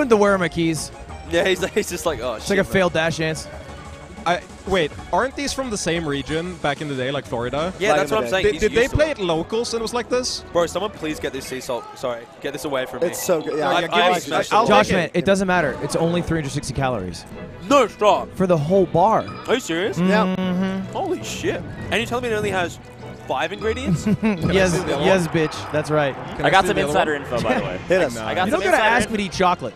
to wear my keys. Yeah, he's just like, oh, It's like a failed dash dance. Wait, aren't these from the same region back in the day, like Florida? Yeah, that's what I'm saying. Did they play it locals and it was like this? Bro, someone please get this sea salt. Sorry, get this away from me. It's so good. Yeah, Josh, man, it doesn't matter. It's only 360 calories. No, stop. For the whole bar. Are you serious? Yeah. Holy shit. And you're telling me it only has 5 ingredients? Yes, bitch. That's right. I got some insider info, by the way. Hit us. You don't gotta ask me to eat chocolate.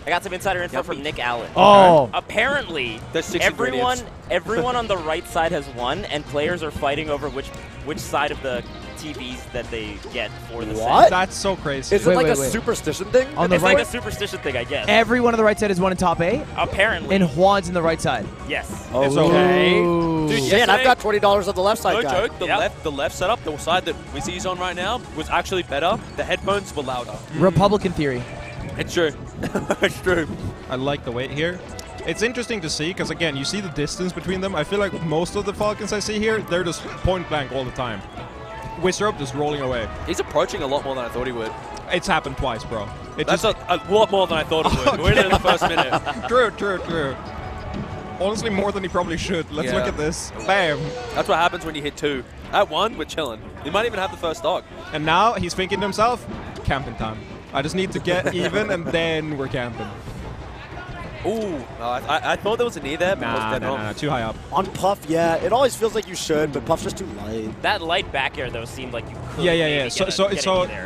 I got some insider info from Nick Allen. Oh. Apparently, There's 6 ingredients. everyone on the right side has won, and players are fighting over which side of the TVs that they get for the What? That's so crazy. Is it like a superstition thing? On the It's right, like a superstition thing, I guess. everyone on the right side is one in top 8, Apparently. and Juan's in the right side. Yes. Oh, okay. Dude, man, I've got $20 on the left side, No guy. joke, the left setup, the side that Wizzy's on right now, was actually better. The headphones were louder. Republican theory. It's true. It's true. I like the weight here. It's interesting to see because, again, you see the distance between them. I feel like most of the Falcons I see here, they're just point blank all the time. Wizzrobe just rolling away. He's approaching a lot more than I thought he would. It's happened twice, bro. That's a lot more than I thought it would. We're in the first minute. True. Honestly, more than he probably should. Let's look at this. Bam. That's what happens when you hit 2. At 1, we're chilling. He might even have the first stock. And now he's thinking to himself, camping time. I just need to get even, and then we're camping. Ooh, I thought there was a knee there, but I was dead wrong. Nah, too high up. On Puff, yeah, it always feels like you should, but Puff's just too light. That light back air, though, seemed like you could Yeah. So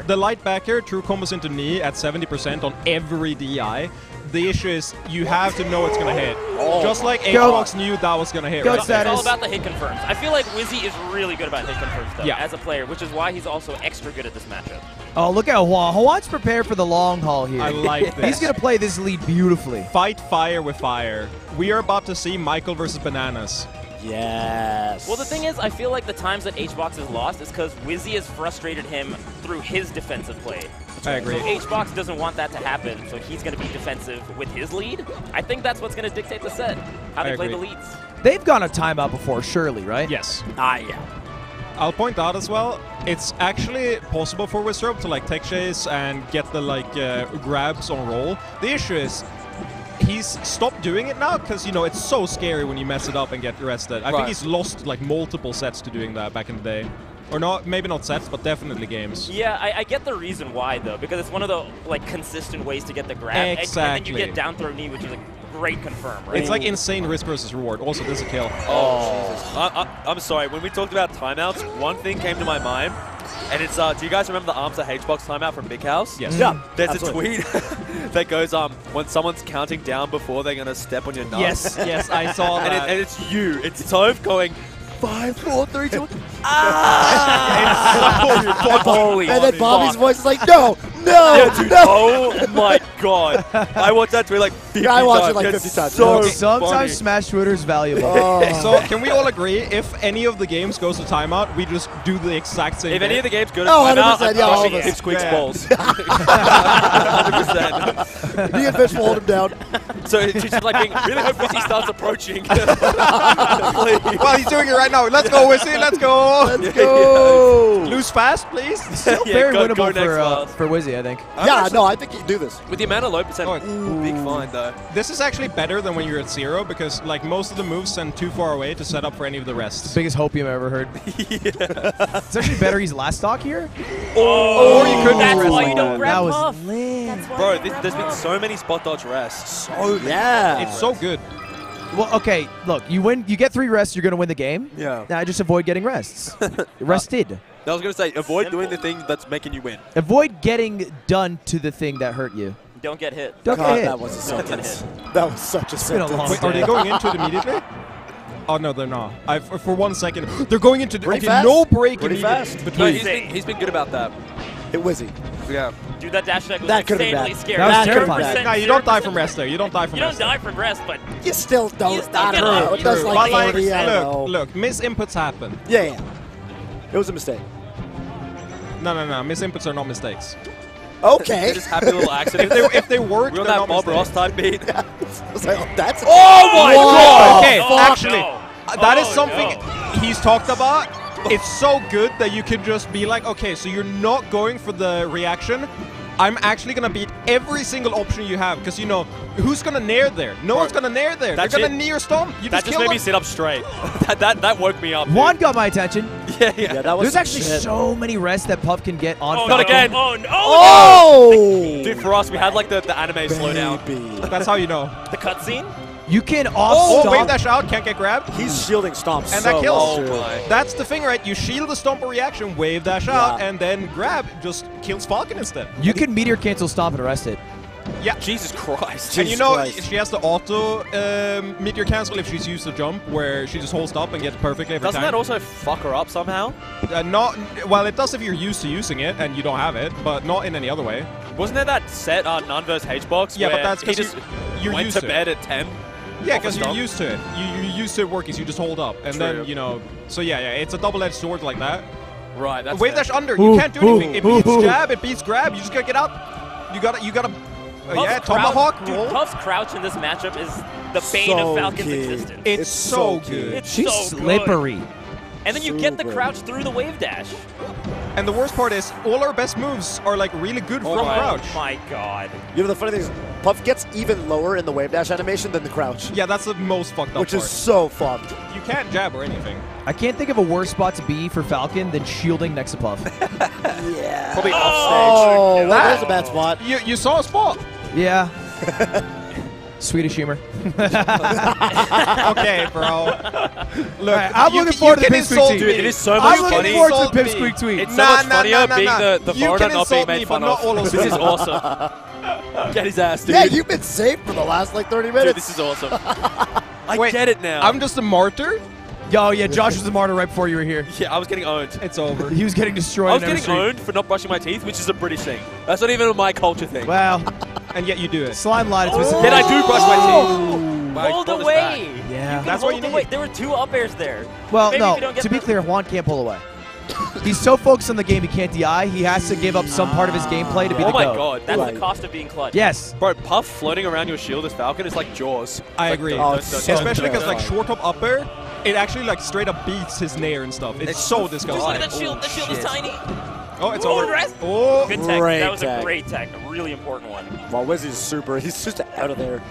The light back here, true combos into knee at 70% on every DI. The issue is you have to know it's going to hit. Just like Xbox knew that was going to hit. Go Right? status. It's all about the hit confirms. I feel like Wizzy is really good about hit confirms, though, as a player, which is why he's also extra good at this matchup. Oh, look at Juan. Juan's prepared for the long haul here. I like this. He's going to play this lead beautifully. Fight fire with fire. We are about to see Michael versus Bananas. Yes. Well, the thing is, I feel like the times that HBox is lost is because Wizzy has frustrated him through his defensive play. I agree. So HBox doesn't want that to happen, so he's going to be defensive with his lead. I think that's what's going to dictate the set, how they play the leads. They've gone a timeout before, surely, right? Yes. Yeah. I'll point out as well, it's actually possible for Wizzrobe to like tech chase and get the grabs on roll. The issue is he's stopped doing it now because, you know, it's so scary when you mess it up and get arrested. I think he's lost like multiple sets to doing that back in the day. Or not, maybe not sets, but definitely games. Yeah, I get the reason why, though, because it's one of the like consistent ways to get the grab. Exactly. And then you get down throw knee, which is a great confirm, right? It's like insane risk versus reward. Also, this is a kill. Oh, Jesus. I'm sorry. When we talked about timeouts, one thing came to my mind, and it's, do you guys remember the Arms to HBox timeout from Big House? Yes. Yeah. There's absolutely. a tweet that goes, when someone's counting down before they're going to step on your nuts. Yes, I saw that. And it's you. It's Tove going, 5, 4, 3, 2, 1. Holy and then Bobby's voice is like, no. Yeah, dude, oh my god. I watched that tweet like 50 times. I watched it like 50 times. So sometimes funny. Smash Twitter is valuable. So can we all agree, if any of the games goes to timeout, we just do the exact same If thing? any of the games go to timeout, timeout, I'm yeah, all of crushing us. it. Squeaks Yeah. balls. 100%. Me and Fish will hold him down. So it's just like being, really hope Wizzy starts approaching. Well, he's doing it right now. Let's go, Wizzy. Let's go. Let's go. Lose fast, please. Still Yeah, very go winnable next round. for Wizzy, I think. Yeah, no, I think you can do this. With the amount of low percent, Oh, big find though. This is actually better than when you're at 0 because like most of the moves send too far away to set up for any of the rests. Biggest hopium I've ever heard. It's actually better he's last stock here. Or you could That's rest why like you don't that. grab That was Puff. lit. Bro, there's been so many spot dodge rests. Yeah. It's so good. Well, okay, look, you get 3 rests, you're going to win the game. Yeah. Now just avoid getting rests. Rested. I was going to say, avoid doing the thing that's making you win. Avoid getting done to the thing that hurt you. Don't get hit. Don't God, get hit. that was a sentence. That was such a been a sentence. long Wait, are they going into it immediately? Oh, no, they're not. For 1 second. They're going into... Pretty okay, fast. no break Pretty immediately. fast. No, Between. he's been good about that. Hit Wizzy. Yeah. Dude, that dash attack was That could've been insanely bad. scary. That was 0% terrifying. No, you don't die from 0%. rest there. You don't die from You don't rest there. die from rest, but You still don't. You still I get don't know. up. It does True. like But like, 40, I don't know. look, misinputs happen. Yeah. It was a mistake. No, misinputs are not mistakes. Okay. Just happy little accident. If they work, We're on they're that not Bob Ross mistakes. type beat. I was like, oh, that's. Oh my god! Okay, Oh, actually, no. that is Oh, something no. he's talked about. It's so good that you can just be like, okay, so you're not going for the reaction. I'm actually gonna beat every single option you have, because you know who's gonna nair there? No one's gonna nair there. They're gonna near stomp. You That just made me sit up straight. that woke me up. Juan got my attention. Yeah. That was There's actually so many rests that Puff can get on. Oh, Not again. Oh, no. Oh! Dude, for us, we had like the anime slowdown. Baby. That's how you know. The cutscene? You can Oh, off wave stomp. dash out, can't get grabbed. He's shielding stomps. And so that kills. well, Oh too. my. That's the thing, right? You shield the stomp reaction, wave dash out, Yeah. and then grab just kills Falcon instead. You can meteor cancel stomp and arrest it. Yeah. Jesus Christ. And you know, Christ. she has the auto meteor cancel if she's used the jump, where she just holds up and gets perfectly every Doesn't time. that also fuck her up somehow? Not well, it does if you're used to using it and you don't have it, but not in any other way. Wasn't there that set Nun vs. H-Box? Yeah, but where that's he 'cause just you're went used to to bed at 10? Yeah, Off a because you're stomp? used to it. You're used to it working, so you just hold up, and True. then you know. So yeah, it's a double-edged sword like that. Right, that's Wave fair. dash under, you can't do anything. It beats jab, it beats grab. You just gotta get out. You gotta. Yeah, Puff's tomahawk crouch, dude, roll. Puff's crouch in this matchup is the bane So of Falcon's key. existence. It's so good. It's She's so good. slippery. And then you get the Super. crouch through the wave dash. And the worst part is, all our best moves are like really good from my. crouch. Oh my god. You know, the funny thing is, Puff gets even lower in the wave dash animation than the crouch, Yeah, that's the most fucked up which part. is so fucked. You can't jab or anything. I can't think of a worse spot to be for Falcon than shielding next to Puff. Yeah. Probably off Oh, well, That- there's a bad spot. You saw a spot. Yeah. Swedish humor. Okay, bro. Look, Right, I'm you looking can- forward you to the can Pipsqueak insult tweet. Dude, me. it is so much I'm looking funny. forward to the Insult me. Pipsqueak tweet. It's so much funnier being the You foreigner can not being insult made me, fun but not of. all of This is them. awesome. Get his ass, dude. Yeah, you've been safe for the last like 30 minutes. Dude, this is awesome. I Wait, get it now. I'm just a martyr. Yo, yeah, Josh was the martyr right before you were here. Yeah, I was getting owned. It's over. He was getting destroyed. I was in every getting street. owned for not brushing my teeth, which is a British thing. That's not even a my culture thing. Well, And yet you do it. slime line. It's Oh. Then I do brush my teeth. But I Hold brought this away. Yeah. You That's can what you hold away. need. There were 2 up airs there. Well, Maybe if you don't no. get To be the- clear, Juan can't pull away. He's so focused on the game he can't DI. He has to give up some part of his gameplay to be Oh the my GOAT. god. That's Right. the cost of being clutch. Yes. Bro, Puff floating around your shield as Falcon is like Jaws. I Like, agree. Oh, it's so Especially because good. like short up upper, it actually like straight up beats his nair and stuff. It's so Look disgusting. at that shield. The shield is shit. tiny. Oh, it's Oh, over. rest. Oh, Good tech. Great That was tech. a great tech. A really important one. Well, Wizzy's super. He's just out of there.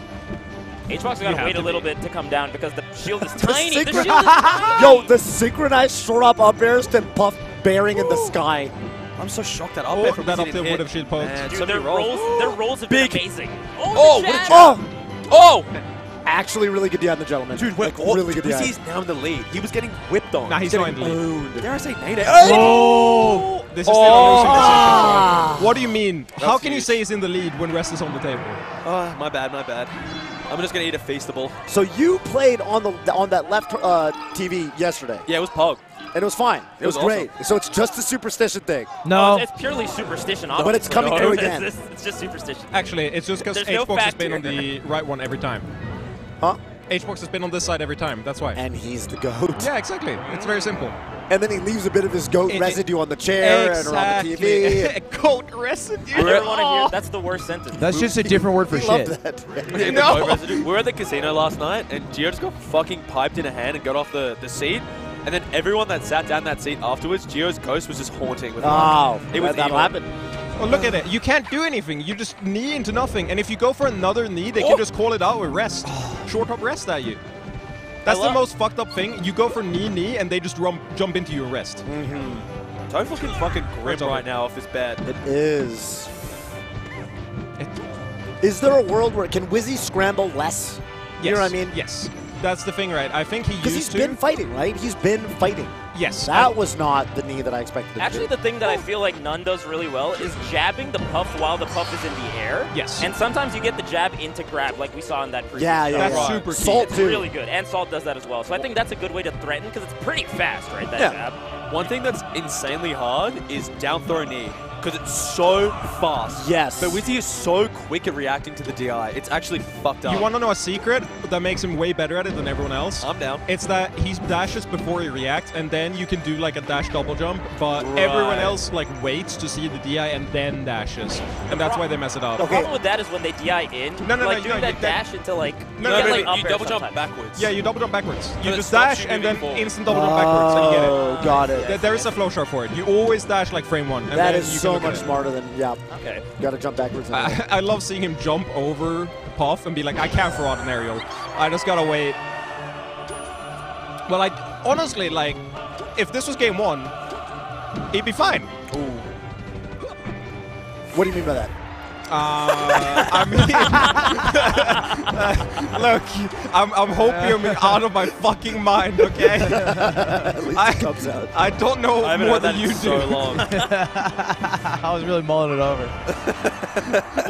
H-Box You got to have wait to a little be. bit to come down because the shield is The tiny. The synchro- shield is tiny. Yo, the synchronized short up airs to Puff bearing in the sky. I'm so shocked that up Oh, air from that Wizzy up didn't tilt hit. would have shield poked. Man, Dude, so their many rolls. rolls have been Big. amazing. Oh, Oh, what a jab. jab. Oh, Oh! actually really good DI, the gentleman. Dude, like, we're really good DI. Wizzy's now in the lead. He was getting whipped on. Nah, he's not in the lead. Owned. Dare I say nay? Oh! This is still a losing Ah. position. What do you mean? How can you huge. say he's in the lead when rest is on the table? Oh, my bad, my bad. I'm just gonna eat a feastable. So you played on that left TV yesterday, Yeah, it was Pog. and it was fine. It was was great. So it's just a superstition thing. No. It's purely superstition. But it's coming obviously. through No, again. It's just superstition. Actually, it's just because There's no H-Box has fact been on here. the right one every time. Huh? H-Box has been on this side every time. That's why. And he's the GOAT. Yeah, exactly. It's very simple. And then he leaves a bit of his GOAT It- residue on the chair and around the TV. Goat residue. I never want to hear. That's the worst sentence. That's just a different word for He shit. loved that. Yeah, No. no residue. We were at the casino last night, and Gio just got fucking piped in a hand and got off the seat. And then everyone that sat down that seat afterwards, Gio's ghost was just haunting with him. Oh, It was that'll evil. happen. Well, look at it. You can't do anything. You just knee into nothing. And if you go for another knee, they can just call it out with rest. Short up rest at you. That's the love- most fucked up thing. You go for knee, and they just jump into your rest. Toe's looking fucking grim It's over. right now off his bed. It is. It- Is there a world where can Wizzy scramble less? You know what I mean? Yes. That's the thing, right? I think he Because used he's to. been fighting, right? He's been fighting. Yes. That was not the knee that I expected him Actually, to the thing that I feel like Nun does really well is jabbing the Puff while the Puff is in the air. Yes. And sometimes you get the jab into grab, like we saw in that previous Yeah, yeah, show. That's yeah. super key. Salt It's too. really good, and Salt does that as well. So I think that's a good way to threaten because it's pretty fast, right? That Yeah. jab. One thing that's insanely hard is down throw knee, because it's so fast. Yes. But Wizzy is so quick at reacting to the DI. It's actually fucked up. You want to know a secret that makes him way better at it than everyone else? I'm down. It's that he dashes before he reacts, and then you can do like a dash double jump, but Right. everyone else like waits to see the DI and then dashes, and that's why they mess it up. The Okay. problem with that is when they DI in, No, no, like no, doing no, that you- dash into like, No, you no, get no, like up you air double jump sometimes. backwards. Yeah, you double jump backwards. You it just stops dash you and moving then forward. instant double jump backwards, and you get it. Oh, got it. There is a flow chart for it. You always dash like frame one, and That then is you so so look at much it. smarter than, yeah. Okay. Got to jump backwards. I love seeing him jump over Puff and be like, I can't throw out an aerial. I just gotta wait. Well, honestly, like, if this was game 1, he'd be fine. What do you mean by that? I mean, look, I'm hoping I'm out of my fucking mind, okay? At least it comes out. I don't know I haven't more heard that than in you so do. long. I was really mulling it over.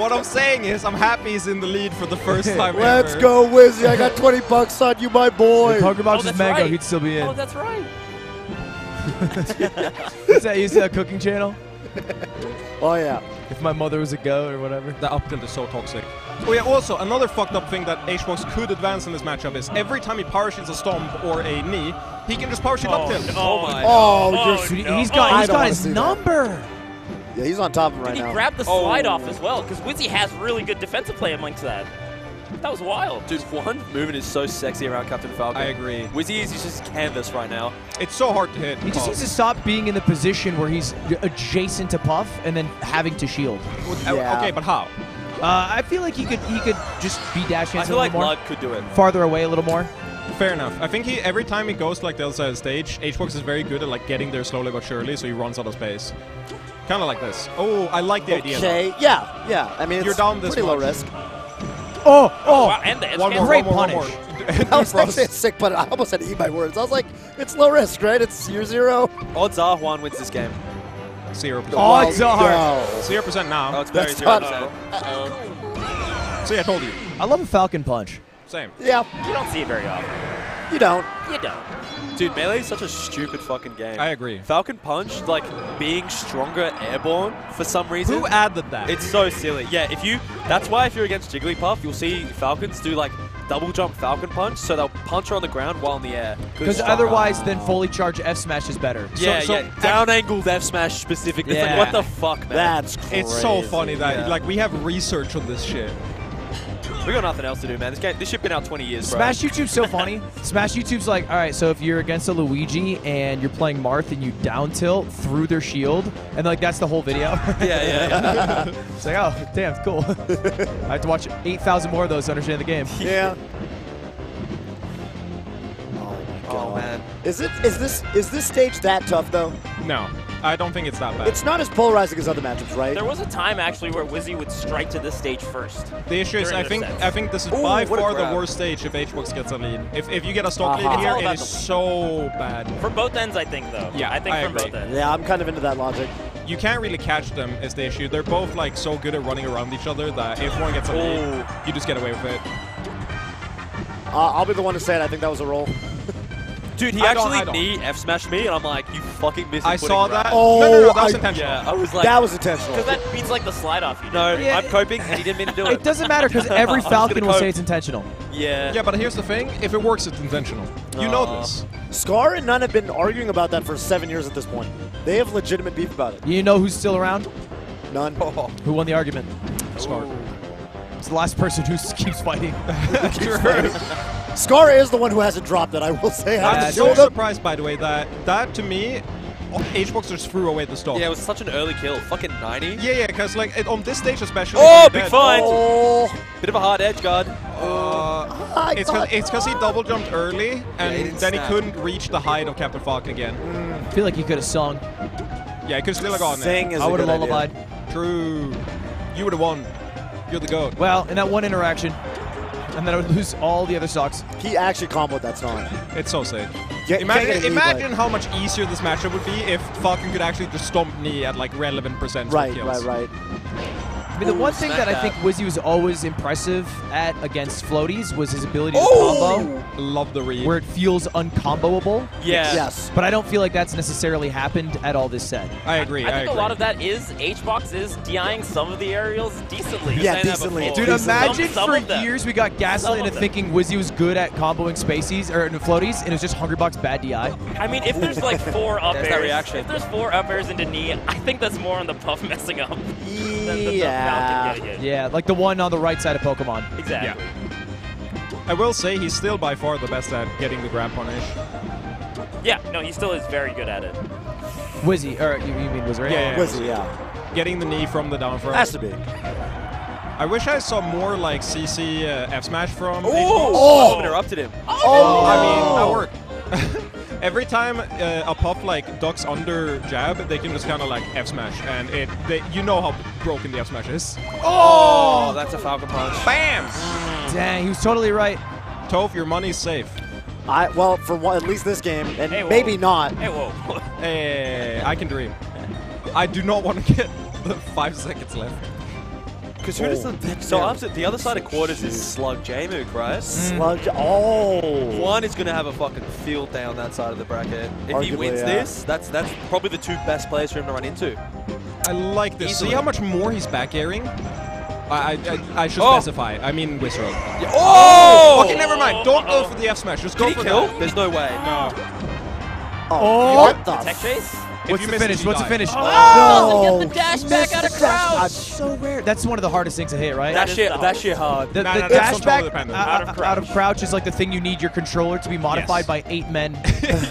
What I'm saying is, I'm happy he's in the lead for the first time Let's ever. go, Wizzy. I got 20 bucks on you, my boy. If Hungrybox was that's mango, right. he'd still be in. Oh, that's right. Is that you see that cooking channel? Oh, yeah. If my mother was a goat or whatever. The up tilt is so toxic. Oh yeah, also, another fucked up thing that HBox could advance in this matchup is every time he power shields a stomp or a knee, he can just power shield up tilt. Oh my. Oh, you're Dude, no. he's I got don't wanna his see that. number. Yeah, he's on top of him right He now. grabbed the slide off as well, because Wizzy has really good defensive play amongst that. That was wild. Dude, one movement is so sexy around Captain Falcon. I agree. Wizzy is just canvas right now. It's so hard to hit. He just Puff. needs to stop being in the position where he's adjacent to Puff and then having to shield. Yeah. Okay, but how? I feel like he could just be dash I dancing feel a like little more. Lud could do it. Farther away a little more. Fair enough. I think every time he goes to like the other side of the stage, HBox is very good at like getting there slowly but surely, so he runs out of space. Kind of like this. Oh, I like the idea. Okay, yeah. I mean, You're it's down this pretty low much. risk. Oh, Wow, and the edge One more, cancel. Great one more, punish. one I was more. actually sick, but I almost had to eat my words. I was like, it's low risk, right? It's 0-0. Odds are Juan wins this game. 0%. Oh, it's hard. no. 0% now. Oh, it's very That's not- 0%. See, I told you. I love a Falcon punch. Same. Yeah, You don't see it very often. you don't. You don't. Dude, Melee is such a stupid fucking game. I agree. Falcon Punch, like, being stronger airborne for some reason. Who added that? It's so silly. Yeah, that's why if you're against Jigglypuff, you'll see Falcons do like double jump Falcon Punch, so they'll punch her on the ground while in the air. Because otherwise, then fully charge F smash is better. Yeah, so- down angled F smash specifically. It's Yeah. like, what the fuck, man? That's crazy. It's so funny that Yeah. like we have research on this shit. We got nothing else to do, man. This shit been out 20 years, bro. Smash YouTube's so funny. Smash YouTube's like, all right, so if you're against a Luigi and you're playing Marth and you down tilt through their shield, and like that's the whole video. Yeah. It's like, oh, damn, it's cool. I have to watch 8,000 more of those to understand the game. Yeah. Oh, my God. man. Is this stage that tough, though? No, I don't think it's that bad. It's not as polarizing as other matchups, right? There was a time actually where Wizzy would strike to this stage first. The issue is, during I their think sets. this is Ooh, by what a far the grab. worst stage if HBox gets a lead. If you get a stock Uh-huh. lead It's here, all it about is the- so bad. For both ends, I think, though. Yeah, I think I from agree. both ends. Yeah, I'm kind of into that logic. You can't really catch them is the issue. They're both like so good at running around each other that if one gets a lead, Ooh. you just get away with it. I'll be the one to say it. I think that was a roll. Dude, he I don't- actually knee F smashed me, and I'm like, you fucking missed. I saw that. Oh, no, that was I- intentional. Yeah, I was like, Oh. That was intentional. Because that beats like the slide off you did. no, Yeah, I'm coping, and he didn't mean to do it. It doesn't matter because every I was Falcon gonna will cope. say it's intentional. Yeah. Yeah, but here's the thing. If it works, it's intentional. You know Aw. this. Scar and Nunn have been arguing about that for 7 years at this point. They have legitimate beef about it. You know who's still around? None. Who won the argument? Smart. It's the last person who keeps fighting. Scar is the one who hasn't dropped it, I will say. Yeah, I'm that's so true. surprised, by the way, that to me, HBox just threw away the stock. Yeah, it was such an early kill. Fucking 90. Yeah, because like on this stage especially. Oh, like, big that- fight. Oh, Bit of a hard edge guard. I It's thought- because he double jumped early and he didn't then snap. he couldn't reach the height of Captain Falcon again. I feel like he could have sung. Yeah, he could still have gotten Sing it. is I a would have good idea. lullabied. True. You would have won. You're the GOAT. Well, in that one interaction, and then I would lose all the other stocks. He actually comboed that song. It's so sick. Get Imagine how much easier this matchup would be if Falcon could actually just stomp knee at like relevant percent Right, kills. right. I mean, the one thing smack that I that. think Wizzy was always impressive at against floaties was his ability to Oh! combo, Love the read. where it feels uncomboable. Yeah. Yes. But I don't feel like that's necessarily happened at all this set. I agree. I think agree. a lot of that is HBox is DIing some of the aerials decently. Yeah, saying that decently. before. Dude, Decently. imagine Some for of them. years we got gaslit Some into of them. thinking Wizzy was good at comboing spacies or floaties, and it was just Hungrybox bad DI. I mean, if there's like 4 up There's airs, that reaction. if there's 4 up airs into knee, I think that's more on the Puff messing up than the Yeah. Falcon getting it. Yeah, like the one on the right side of Pokemon. Exactly. I will say he's still by far the best at getting the grab punish. Yeah, no, he still is very good at it. Wizzy, or you mean Wizard? Yeah, yeah. Wizzy, yeah. getting the knee from the down throw. Has to be. I wish I saw more like CC F smash from. Oh! Interrupted him. Oh, I mean, that worked. Every time a Puff like ducks under jab, they can just kind of like F smash, and you know how broken the F smash is. Oh, that's a Falcon punch. Bam! Dang, he was totally right. Toph, your money's safe. Well, for at least this game, and Hey, whoa. maybe not. Hey, whoa. Hey, I can dream. I do not want to get the 5 seconds left. Because who does the other side of quarters is Slug J-Mook, right? Sludge. Oh. One is going to have a fucking field day on that side of the bracket. If he Arguably, wins yeah. this, that's probably the 2 best players for him to run into. I like this. Easily. See how much more he's back airing? I should specify. I mean Wizzrobe. Yeah. Oh! Okay, never mind. Don't go for the F smash. Just go Did he for kill? that. There's no way. No. Oh. What the? Tech chase? What's the finish? What's the finish? No. Doesn't get the dash back out of crouch. That's so rare. That's one of the hardest things to hit, right? That shit hard. The, No, the no, that's dash back controller dependent. out of crouch is like the thing you need your controller to be modified by 8 men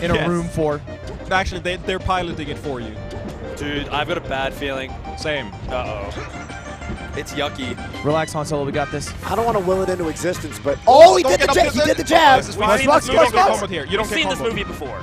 in a Yes. room for. Actually, they're piloting it for you. Dude, I've got a bad feeling. Same. Uh-oh. It's yucky. Relax, Han Solo. We got this. I don't want to will it into existence, but he Don't did the get up jab. to He the- did the jab. This is fine. Xbox, You don't get Xbox. comboed here. You don't We've get seen this comboed. movie before.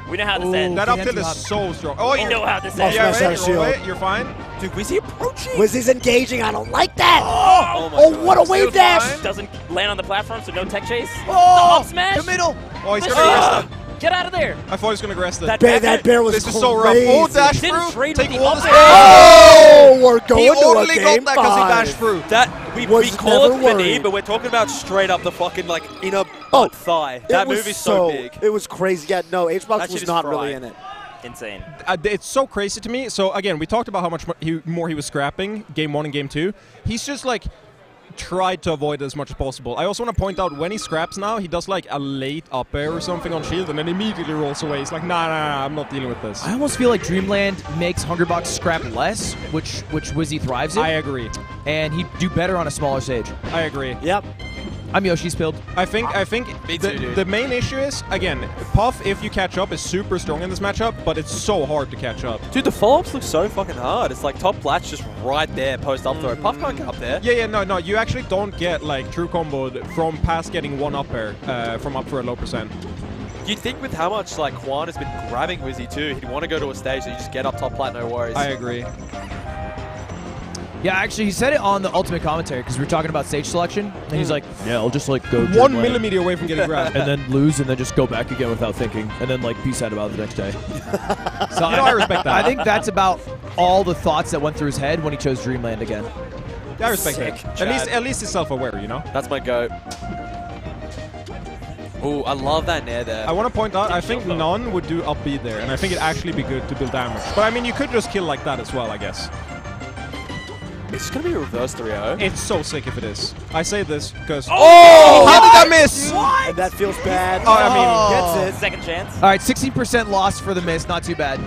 We know how this Ooh. ends. That up tilt Hands is up. so strong. Oh, We know how this ends. Yeah, Smash right. that shield. Roll it. You're fine. Dude, was he approaching? Wizzy's engaging. I don't like that. Oh my Oh, God. what a wave Still dash. fine. Doesn't land on the platform, so no tech chase. Oh, up smash. the middle. Oh, he's The gonna shield. rest it. Get out of there. I thought he was gonna rest it. That That bear was This is crazy. so rough. Oh, dash Didn't through. trade Take with the all up this. air. Oh, we're going He to a only game got that because he 5. dashed through. That we Was call never it the knee, worried. but we're talking about straight up the fucking like inner Oh, thigh. That It was move is so big. It was crazy. Yeah, no, That Xbox shit was is not fried. really in it. Insane. It's so crazy to me. So again, we talked about how much more he was scrapping game 1 and game 2. He's just like tried to avoid it as much as possible. I also want to point out when he scraps now, he does like a late up air or something on shield and then immediately rolls away. He's like, nah, I'm not dealing with this. I almost feel like Dreamland makes Hungrybox scrap less, which Wizzy thrives in, I agree. and he'd do better on a smaller stage. I agree. Yep. I'm Yoshi's pilled. I think Me too, dude. the main issue is, again, Puff, if you catch up, is super strong in this matchup, but it's so hard to catch up. Dude, the follow-ups look so fucking hard. It's like top plat's just right there, post up throw. Puff can't get up there. Yeah, no, you actually don't get like true comboed from past getting one up air from up for a low percent. You'd think with how much like Juan has been grabbing Wizzy too, he'd want to go to a stage that you just get up top plat, no worries. I agree. Yeah, actually, he said it on the Ultimate Commentary because we were talking about stage selection, and he's like, "Yeah, I'll just like go 1 Dreamland millimeter away from getting grabbed. and then lose, and then just go back again without thinking, and then like be sad about it the next day." So I respect that. I think that's about all the thoughts that went through his head when he chose Dreamland again. I respect Sick, that. Chad. At least he's self-aware, you know. That's my goat. Ooh, I love that nair there. I want to point out, I think none would do up B there, and I think it'd actually be good to build damage. But I mean, you could just kill like that as well, I guess. It's gonna be a reverse 3-0. It's so sick if it is. I say this because. Oh! How did that miss? And that feels bad. Oh, I mean, gets it. Second chance. All right, 16% loss for the miss, not too bad.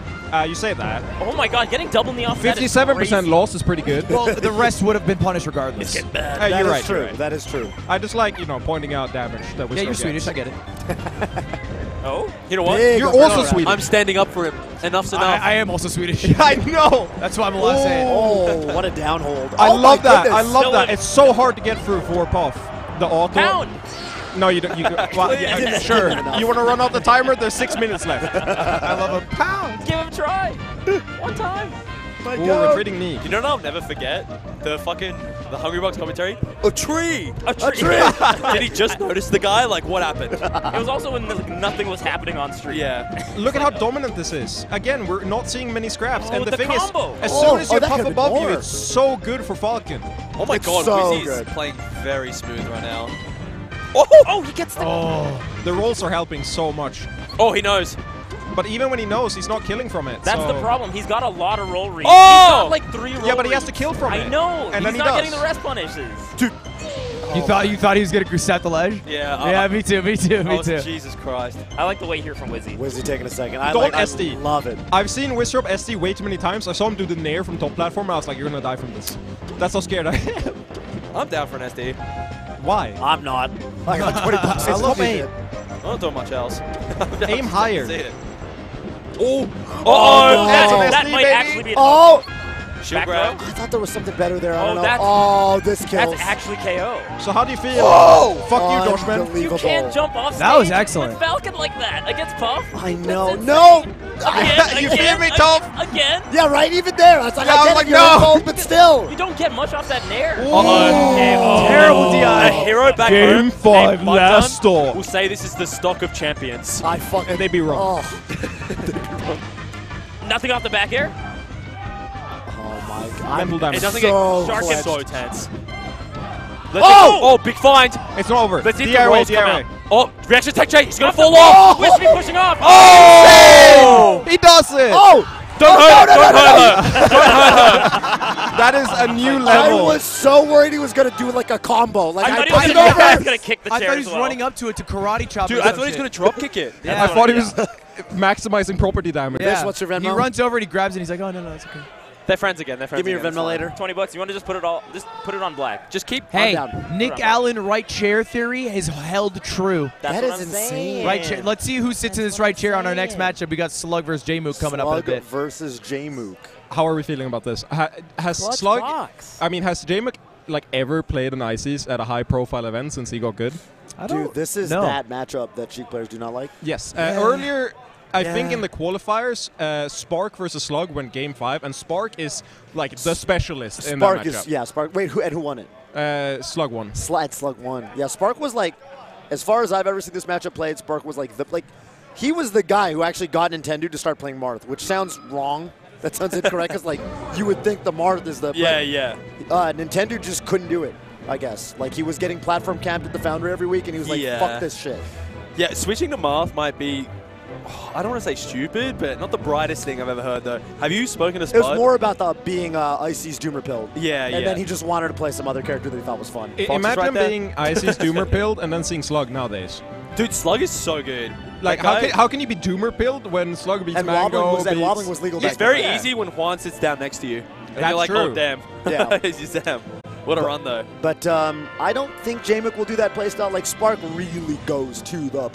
You say that. Oh my god, getting double knee off that is 57% crazy. loss is pretty good. Well, the rest would have been punished regardless. Hey, That you're is right. true. You're right. That is true. I just like, pointing out damage that was. Yeah, you're Swedish, I get it. Oh? You know what? Big You're up and also around. Swedish. I'm standing up for him. Enough's enough. I am also Swedish. I know. That's why I'm allowed to say it. Oh, what a downhold. I Oh my love that. goodness. I love Still that. in. It's so hard to get through for Puff. The auto. Pound! No, you don't. Well, yeah, Didn't sure. spin enough. You want to run out the timer? There's 6 minutes left. I love a pound. Give him a try! One time! My Ooh, God. retreating knee. You know what I'll never forget? The Hungrybox commentary? A tree! A tree! Did he just notice the guy? Like, what happened? It was also when nothing was happening on stream. Yeah. Look at how dominant this is. Again, we're not seeing many scraps. Oh, and the the thing combo. is, as Oh, soon as you that Puff could've been above you, more. it's so good for Falcon. Oh my It's god, so Wizzy's good. playing very smooth right now. Oh, he gets the... Oh. The rolls are helping so much. Oh, he knows. But even when he knows, he's not killing from it. That's so. the problem. He's got a lot of roll reads. Oh! He's got like 3 roll Yeah, but he has to reads. kill from I it. know. And then He's he not does. getting the rest punishes. You thought he was gonna reset the ledge? Yeah. Yeah, me too. Me Oh, too. Jesus Christ. I like the way here from Wizzy. Wizzy taking a second. I Don't like SD. I love it. I've seen Wizzrobe SD way too many times. I saw him do the nair from top platform, and I was like, you're gonna die from this. That's how scared I am. I'm down for an SD. Why? I'm not. I got 20 bucks. I love aim. I'm not doing much else. Aim higher. See it. Oh! Oh, That, no. that SD, might baby. actually be a Oh! Shield Back grab. throw? I thought there was something better there. I Oh, don't know. that's- Oh, this kills. That's actually KO. So how do you feel? Whoa! Fuck you, Doshman. You Unbelievable. can't jump off stage That was excellent. with Falcon like that against Puff. I know. That's No! Again, You again, feel me, Toph? Again. Yeah, right? Even there. I was like, Yeah, I I was get like, it, you're no. involved, but still. You don't get much off that nair. Uh-oh. Terrible DI. A hero back Game home. 5, named Mudgun last stop. will say this is the stock of champions. I fucking... They'd be wrong. Oh, Nothing off the back air. oh my God. Mental It damage. doesn't So get Shark gets clutched. so tense. Let's Oh! Oh, big find. It's not over. Let's see if the DRA, rolls come DRA. out. Oh, reaction tech J. He's going to Off fall the off. wall. Wispy pushing off. Oh! He does it! Oh! Don't hurt her. no, Don't no, hurt her. Don't hurt her. That is a new I level. was so worried he was going to do like a combo. Like, I thought he I was passed gonna it kick over. the I chair thought he as was well. running up to it to karate chop. Dude, or I some thought he was shit. going to drop kick it. Yeah. I thought he was maximizing property damage. Yeah. What's your He Venmo? runs over and he grabs it. And he's like, oh no, it's okay. They're friends again. They're friends Give me your again. Venmo later. $20. You want to just put it on black? Just keep. Hey, down. Nick Allen right chair theory has held true. That's That what is I'm insane. saying. Right chair. Let's see who sits in this right chair on our next matchup. We got Slug versus J-Mook coming up in a Slug bit. versus J-Mook. How are we feeling about this? Has Clutch Slug... box. I mean, has J-Mac like ever played an ICs at a high-profile event since he got good? I don't Dude, this is know. that matchup that Cheek players do not like. Yes. Earlier, I think Yeah. in the qualifiers, Spark versus Slug went Game 5, and Spark is like the specialist in that Spark matchup. is, yeah, Spark. Wait, who won it? Slug won. Slug won. Yeah, Spark was like, as far as I've ever seen this matchup played, Spark was like, he was the guy who actually got Nintendo to start playing Marth, which sounds wrong. That sounds incorrect, because like, you would think the Marth is the... Yeah, yeah. Nintendo just couldn't do it, I guess. Like, he was getting platform camped at the Foundry every week, and he was like, Yeah. fuck this shit. Yeah, switching to Marth might be, I don't want to say stupid, but not the brightest thing I've ever heard, though. Have you spoken to It Spud? was more about the being Icy's Doomer pilled. Yeah, And yeah. then he just wanted to play some other character that he thought was fun. Fox is Imagine right there. being IC's Doomer pilled and then seeing Slug nowadays. Dude, Slug is so good. Like, That guy- how can you be Doomer pilled when Slug beats And Mango? wobbling was legal It's back very then. easy when Juan sits down next to you. And That's you're like, true. oh, damn. Yeah. It's just damn. What a run, though. But I don't think J-Mac will do that playstyle. Like, Spark really goes to the